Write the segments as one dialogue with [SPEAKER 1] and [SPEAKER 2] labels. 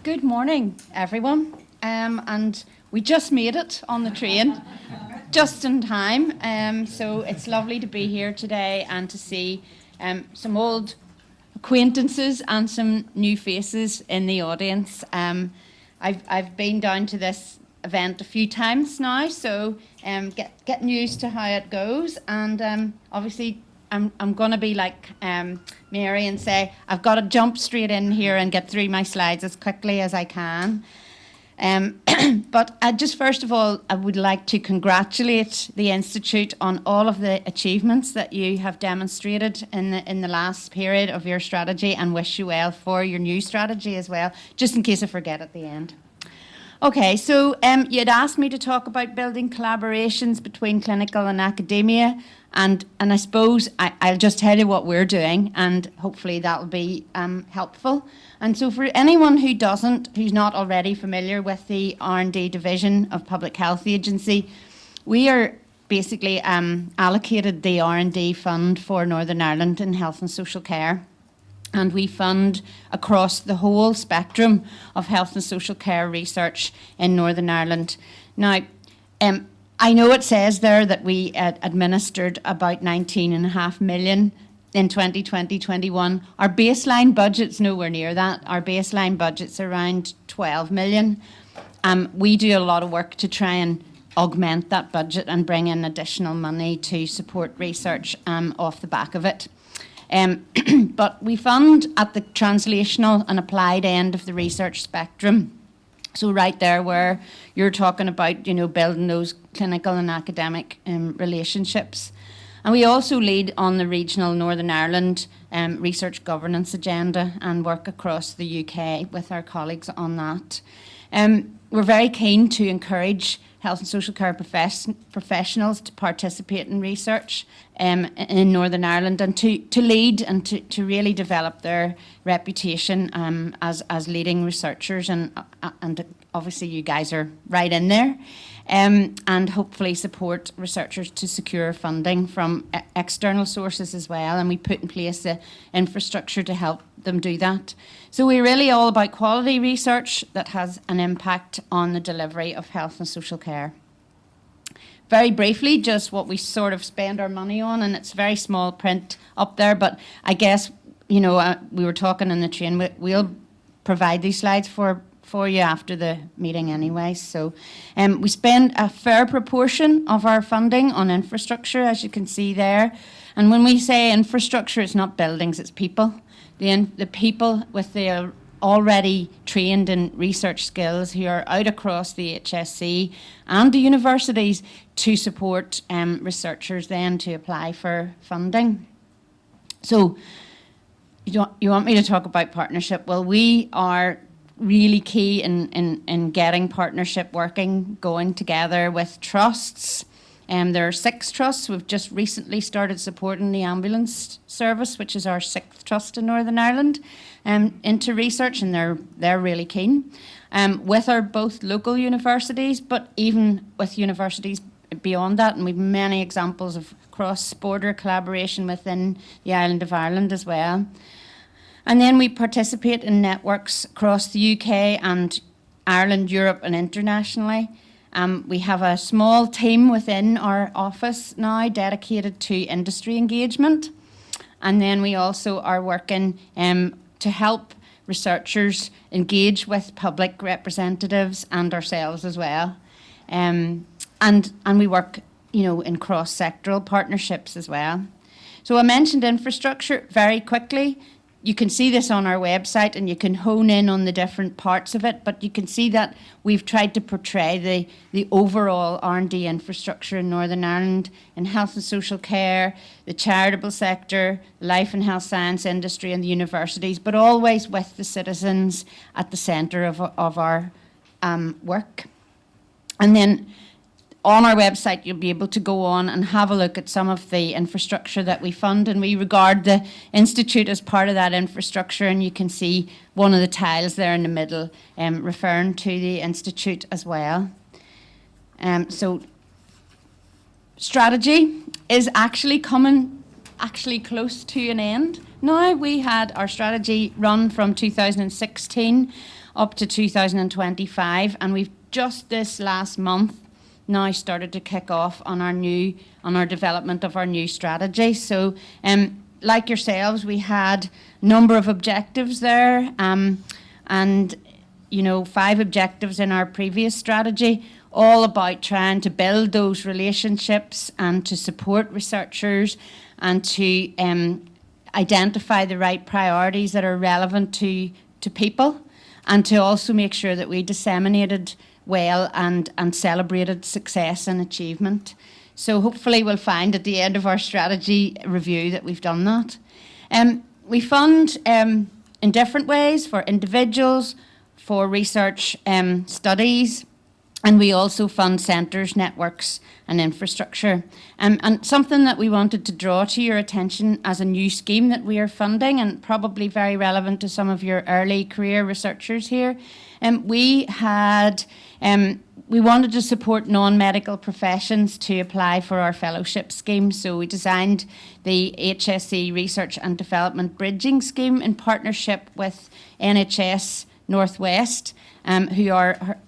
[SPEAKER 1] Good morning, everyone. And we just made it on the train, just in time. So it's lovely to be here today and to see some old acquaintances and some new faces in the audience. I've been down to this event a few times now, so getting used to how it goes. And obviously, I'm going to be like Mary and say, I've got to jump straight in here and get through my slides as quickly as I can. But just first of all, I would like to congratulate the Institute on all of the achievements that you have demonstrated in the last period of your strategy, and wish you well for your new strategy as well, just in case I forget at the end. Okay, so you'd asked me to talk about building collaborations between clinical and academia, and I suppose I'll just tell you what we're doing, and hopefully that'll be helpful. And so for anyone who's not already familiar with the R&D division of Public Health Agency, we are basically allocated the R&D fund for Northern Ireland in health and social care. And we fund across the whole spectrum of health and social care research in Northern Ireland. Now, I know it says there that we administered about 19.5 million in 2020-21. Our baseline budget's nowhere near that. Our baseline budget's around 12 million. We do a lot of work to try and augment that budget and bring in additional money to support research off the back of it. But we fund at the translational and applied end of the research spectrum. So right there where you're talking about, building those clinical and academic relationships. And we also lead on the regional Northern Ireland research governance agenda and work across the UK with our colleagues on that. We're very keen to encourage health and social care professionals to participate in research in Northern Ireland, and to lead and to really develop their reputation as leading researchers, and obviously you guys are right in there, and hopefully support researchers to secure funding from external sources as well, and we put in place the infrastructure to help them do that. So we're really all about quality research that has an impact on the delivery of health and social care. Very briefly, just what we sort of spend our money on, and it's very small print up there, but I guess, we were talking in the train, we'll provide these slides for you after the meeting anyway. So we spend a fair proportion of our funding on infrastructure, as you can see there. And when we say infrastructure, it's not buildings, it's people. The people with their already trained in research skills who are out across the HSC and the universities to support researchers then to apply for funding. So you want me to talk about partnership? Well, we are really key in getting partnership going together with trusts. There are 6 trusts. We've just recently started supporting the ambulance service, which is our 6th trust in Northern Ireland, into research, and they're really keen. With our both local universities, but even with universities beyond that, and we've many examples of cross-border collaboration within the island of Ireland as well. And then we participate in networks across the UK and Ireland, Europe, and internationally. We have a small team within our office now dedicated to industry engagement. And then we also are working to help researchers engage with public representatives and ourselves as well. And we work, in cross-sectoral partnerships as well. So I mentioned infrastructure very quickly. You can see this on our website, and you can hone in on the different parts of it, but you can see that we've tried to portray the overall R&D infrastructure in Northern Ireland in health and social care, the charitable sector, life and health science industry, and the universities, but always with the citizens at the centre of our work. And then on our website, you'll be able to go on and have a look at some of the infrastructure that we fund, and we regard the Institute as part of that infrastructure, and you can see one of the tiles there in the middle referring to the Institute as well. So strategy is actually coming close to an end. Now, we had our strategy run from 2016 up to 2025, and we've just this last month now started to kick off on our development of our new strategy. So like yourselves, we had a number of objectives there, and 5 objectives in our previous strategy, all about trying to build those relationships and to support researchers and to identify the right priorities that are relevant to people, and to also make sure that we disseminated well and celebrated success and achievement. So hopefully we'll find at the end of our strategy review that we've done that. We fund in different ways for individuals, for research studies, and we also fund centres, networks and infrastructure. And something that we wanted to draw to your attention as a new scheme that we are funding, and probably very relevant to some of your early career researchers here, we wanted to support non-medical professions to apply for our fellowship scheme. So we designed the HSE Research and Development Bridging Scheme in partnership with NHS Northwest, who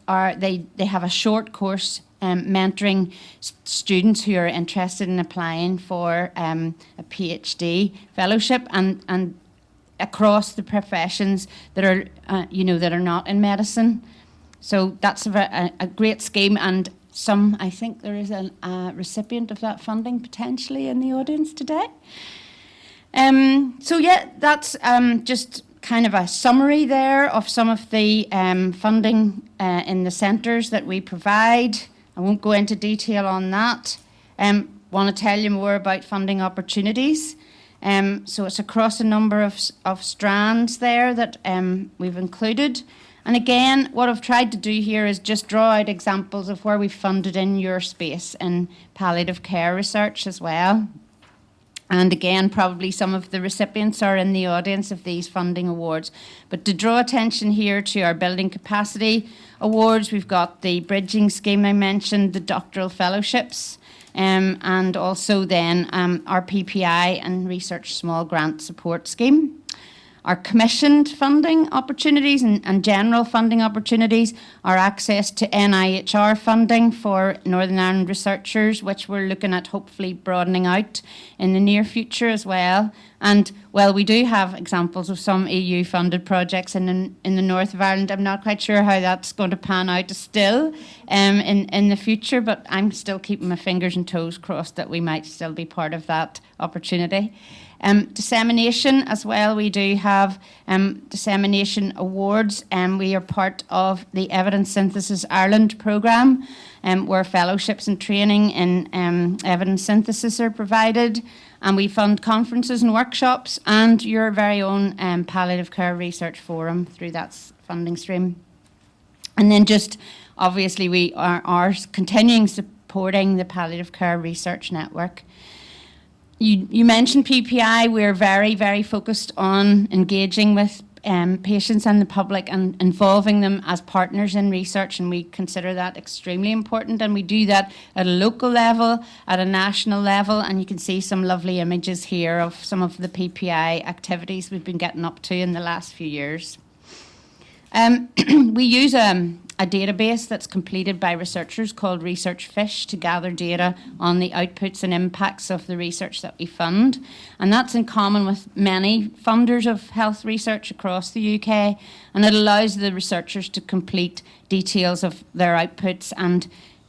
[SPEAKER 1] they have a short course mentoring students who are interested in applying for a PhD fellowship and across the professions that are that are not in medicine. So that's a great scheme, and I think there is a recipient of that funding potentially in the audience today. So yeah, that's just kind of a summary there of some of the funding in the centres that we provide. I won't go into detail on that. Want to tell you more about funding opportunities. So it's across a number of strands there that we've included. And again, what I've tried to do here is just draw out examples of where we've funded in your space in palliative care research as well. And again, probably some of the recipients are in the audience of these funding awards. But to draw attention here to our Building Capacity Awards, we've got the Bridging Scheme I mentioned, the doctoral fellowships, and also then our PPI and Research Small Grant Support Scheme. Our commissioned funding opportunities and general funding opportunities are access to NIHR funding for Northern Ireland researchers, which we're looking at hopefully broadening out in the near future as well. And well, we do have examples of some EU-funded projects in the north of Ireland. I'm not quite sure how that's going to pan out still in the future, but I'm still keeping my fingers and toes crossed that we might still be part of that opportunity. Dissemination as well, we do have dissemination awards, and we are part of the Evidence Synthesis Ireland programme, where fellowships and training in evidence synthesis are provided, and we fund conferences and workshops and your very own palliative care research forum through that funding stream. And then just obviously we are continuing supporting the Palliative Care Research Network. You mentioned PPI. We're very, very focused on engaging with patients and the public and involving them as partners in research, and we consider that extremely important. And we do that at a local level, at a national level, and you can see some lovely images here of some of the PPI activities we've been getting up to in the last few years. We use a database that's completed by researchers called Research Fish to gather data on the outputs and impacts of the research that we fund. And that's in common with many funders of health research across the UK. And it allows the researchers to complete details of their outputs and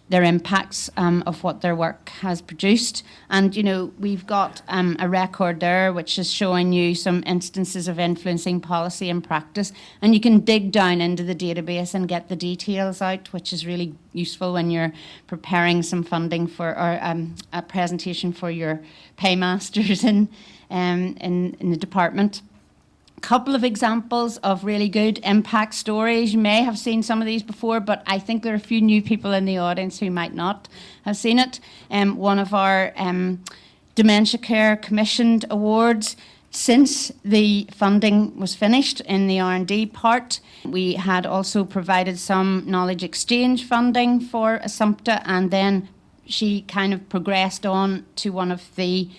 [SPEAKER 1] their impacts of what their work has produced. And, you know, we've got a record there which is showing you some instances of influencing policy and practice. And you can dig down into the database and get the details out, which is really useful when you're preparing some funding for or a presentation for your paymasters in the department. Couple of examples of really good impact stories. You may have seen some of these before, but I think there are a few new people in the audience who might not have seen it. One of our Dementia Care Commissioned Awards, since the funding was finished in the R&D part, we had also provided some knowledge exchange funding for Assumpta, and then she kind of progressed on to one of the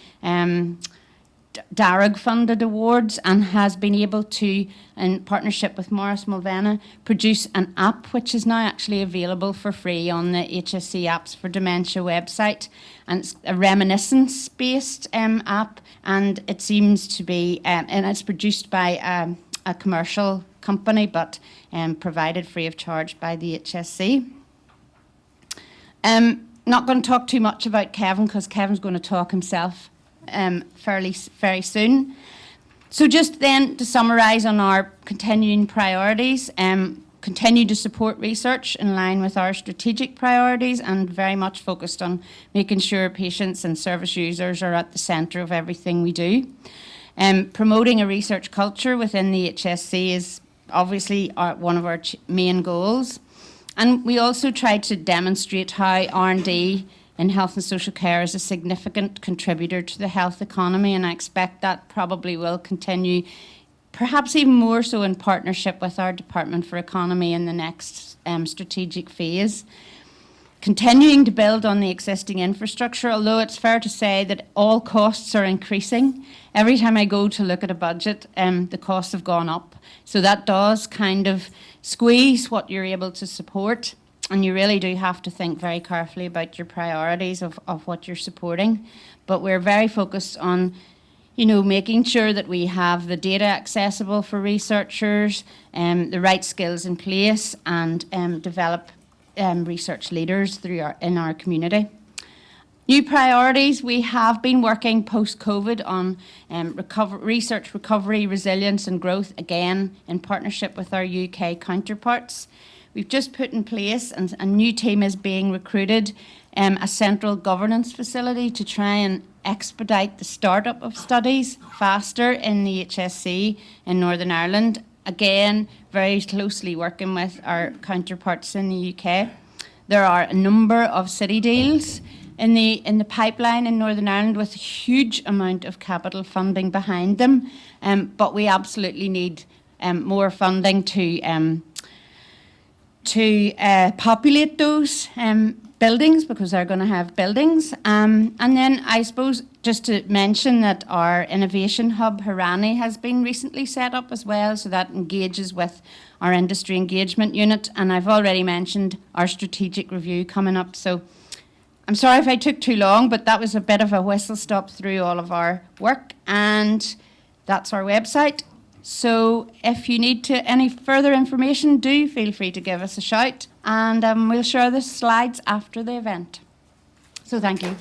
[SPEAKER 1] DARAG funded awards and has been able to, in partnership with Morris Mulvena, produce an app which is now actually available for free on the HSC Apps for Dementia website. And it's a reminiscence based app, and it seems to be, and it's produced by a commercial company but provided free of charge by the HSC. Not going to talk too much about Kevin because Kevin's going to talk himself very soon. So just then to summarise on our continuing priorities, continue to support research in line with our strategic priorities and very much focused on making sure patients and service users are at the centre of everything we do. Promoting a research culture within the HSC is obviously one of our main goals. And we also try to demonstrate how R&D in health and social care is a significant contributor to the health economy, and I expect that probably will continue, perhaps even more so in partnership with our Department for Economy in the next strategic phase. Continuing to build on the existing infrastructure, although it's fair to say that all costs are increasing. Every time I go to look at a budget, the costs have gone up. So that does kind of squeeze what you're able to support, and you really do have to think very carefully about your priorities of what you're supporting. But we're very focused on, making sure that we have the data accessible for researchers, the right skills in place, and develop research leaders in our community. New priorities, we have been working post-COVID on research recovery, resilience and growth, again in partnership with our UK counterparts. We've just put in place, and a new team is being recruited, a central governance facility to try and expedite the startup of studies faster in the HSC in Northern Ireland. Again, very closely working with our counterparts in the UK. There are a number of city deals in the pipeline in Northern Ireland with a huge amount of capital funding behind them, but we absolutely need more funding to populate those buildings, because they're going to have buildings. And then I suppose just to mention that our innovation hub, Hirani, has been recently set up as well, so that engages with our industry engagement unit. And I've already mentioned our strategic review coming up. So I'm sorry if I took too long, but that was a bit of a whistle stop through all of our work, and that's our website. So if you need any further information, do feel free to give us a shout, and we'll share the slides after the event. So thank you.